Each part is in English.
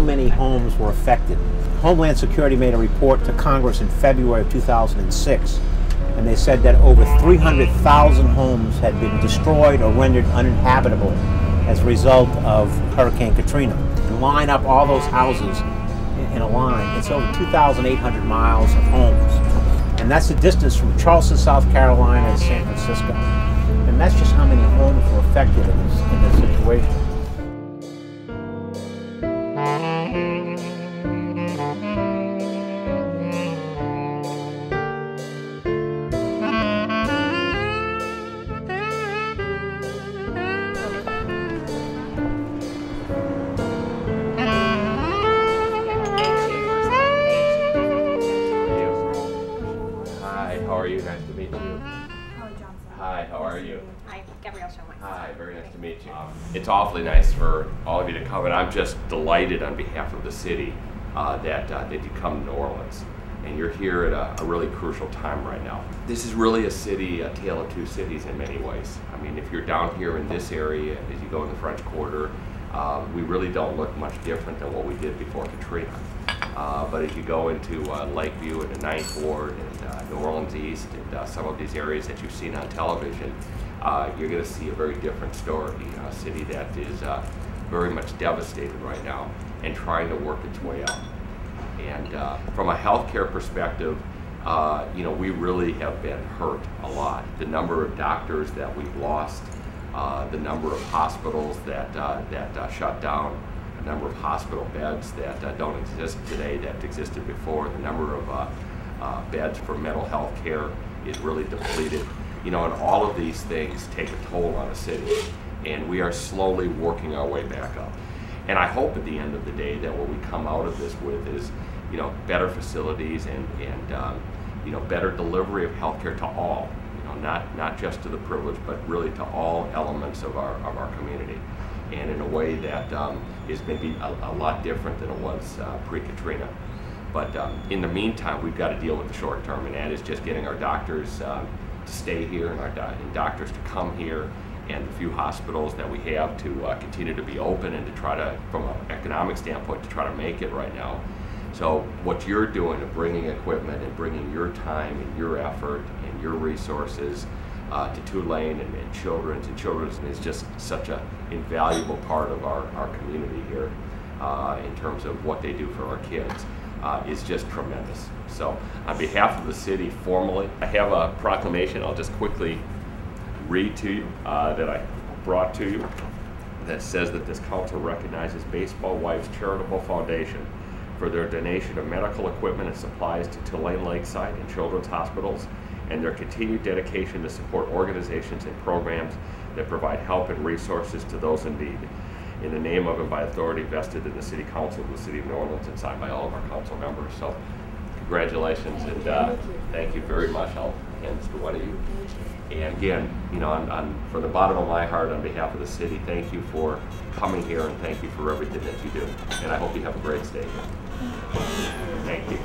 many homes were affected. Homeland Security made a report to Congress in February of 2006, and they said that over 300,000 homes had been destroyed or rendered uninhabitable as a result of Hurricane Katrina. And line up all those houses in a line, it's over 2,800 miles of homes. And that's the distance from Charleston, South Carolina to San Francisco. And that's just how many homes were affected in this situation. How are you? Nice to meet you. Holly Johnson. Hi, how are you? Hi, Gabrielle Showman. Hi, very nice to meet you. It's awfully nice for all of you to come, and I'm just delighted on behalf of the city that you come to New Orleans. And you're here at a really crucial time right now. This is really a city, a tale of two cities in many ways. I mean, if you're down here in this area, as you go in the French Quarter, we really don't look much different than what we did before Katrina. But as you go into Lakeview and the Ninth Ward and New Orleans East and some of these areas that you've seen on television, you're going to see a very different story. A city that is very much devastated right now and trying to work its way out. And from a healthcare perspective, we really have been hurt a lot. The number of doctors that we've lost, the number of hospitals that shut down, the number of hospital beds that don't exist today that existed before, the number of beds for mental health care is really depleted. And all of these things take a toll on a city, and we are slowly working our way back up. And I hope at the end of the day that what we come out of this with is, better facilities and better delivery of healthcare to all. Not just to the privileged, but really to all elements of our community, and in a way that is maybe a lot different than it was pre-Katrina. But in the meantime, we've got to deal with the short term, and that is just getting our doctors to stay here and doctors to come here, and the few hospitals that we have to continue to be open and to try to, from an economic standpoint, to try to make it right now. So what you're doing of bringing equipment and bringing your time and your effort and your resources to Tulane and Children's is just such an invaluable part of our community here in terms of what they do for our kids is just tremendous. So on behalf of the city, formally, I have a proclamation I'll just quickly read to you that I brought to you that says that this council recognizes Baseball Wives Charitable Foundation for their donation of medical equipment and supplies to Tulane Lakeside and Children's Hospitals, and their continued dedication to support organizations and programs that provide help and resources to those in need. In the name of and by authority vested in the City Council of the City of New Orleans and signed by all of our council members. So congratulations, and thank you very much. I'll hand this to one of you. And again, from the bottom of my heart, on behalf of the city, thank you for coming here, and thank you for everything that you do. And I hope you have a great stay here. Thank you.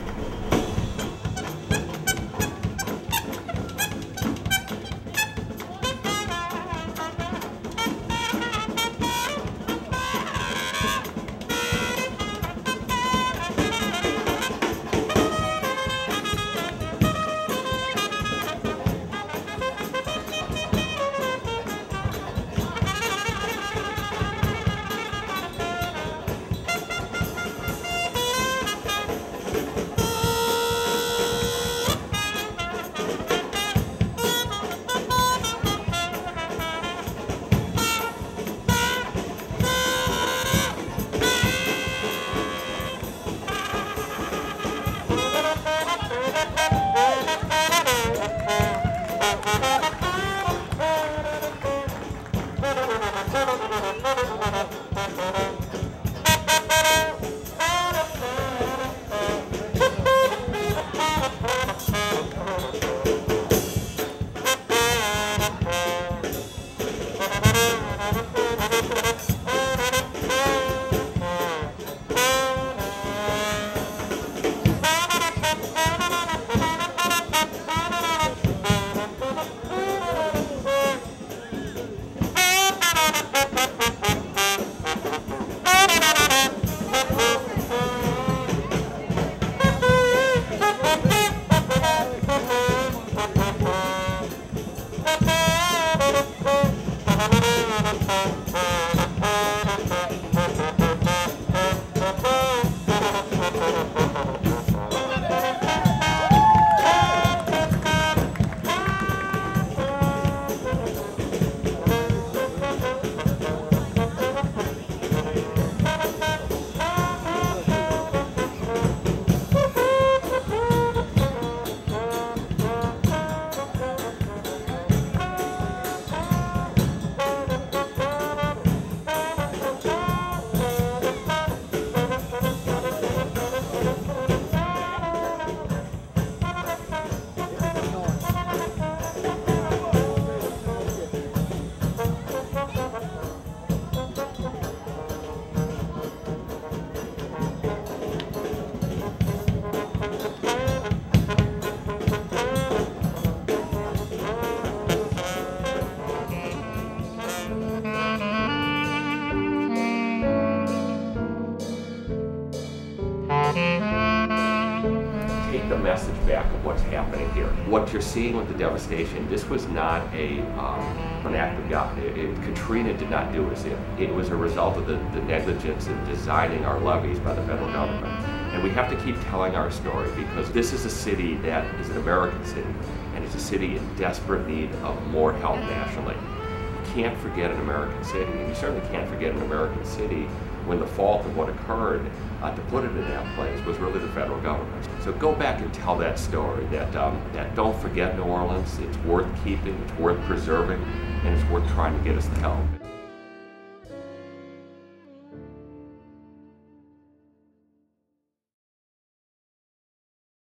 back of what's happening here. What you're seeing with the devastation, this was not an act of God. Katrina did not do us in. It was a result of the negligence in designing our levees by the federal government. And we have to keep telling our story, because this is a city that is an American city, and it's a city in desperate need of more help nationally. You can't forget an American city, and you certainly can't forget an American city when the fault of what occurred to put it in that place was really the federal government. So go back and tell that story, that don't forget New Orleans. It's worth keeping, it's worth preserving, and it's worth trying to get us the help.